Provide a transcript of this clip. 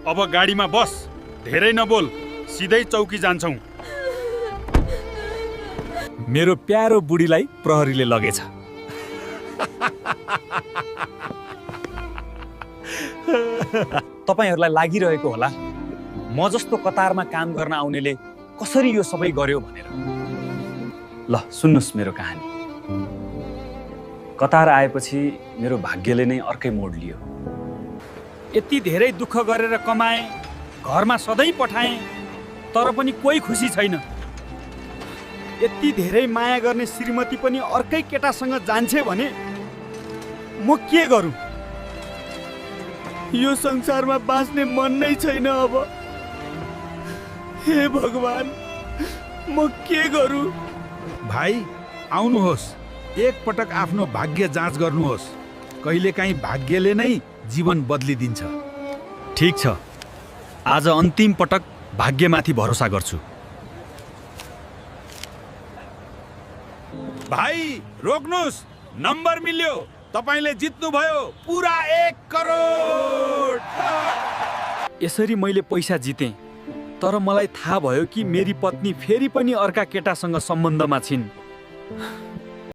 अब गाडीमा बस, धेरै नबोल, सिधै चौकी जान्छौँ। मेरो प्यारो बुढीलाई प्रहरीले लगेछ। तपाईहरूलाई लागिरहेको होला म जस्तो कतारमा काम गर्न आउनेले कसरी यो सबै गर्यो भनेर। ल सुन्नुस् मेरो कहानी। कतार आएपछि मेरो भाग्यले नै अर्कै मोड लियो। यति धेरै दुःख गरेर कमाएँ, घरमा सधैँ पठाएँ, तर पनि कोही खुसी छैन। यति धेरै माया गर्ने श्रीमती पनि अर्कै केटासँग जान्छे भने म के गरौँ? यो संसारमा बाँच्ने मन नै छैन अब। हे भगवान, म के गरौँ? भाइ आउनुहोस्, एक पटक आफ्नो भाग्य जाँच गर्नुहोस्। कहिलेकाहीँ भाग्यले नै जीवन बदलिदिन्छ। ठिक छ, आज अन्तिम पटक भाग्यमाथि भरोसा गर्छु। भाइ रोक्नुहोस्, नम्बर मिल्यो, तपाईले जित्नुभयो पुरा 1 करोड। यसरी मैले पैसा जितेँ, तर मलाई थाहा भयो कि मेरी पत्नी फेरि पनि अर्का केटासँग सम्बन्धमा छिन्।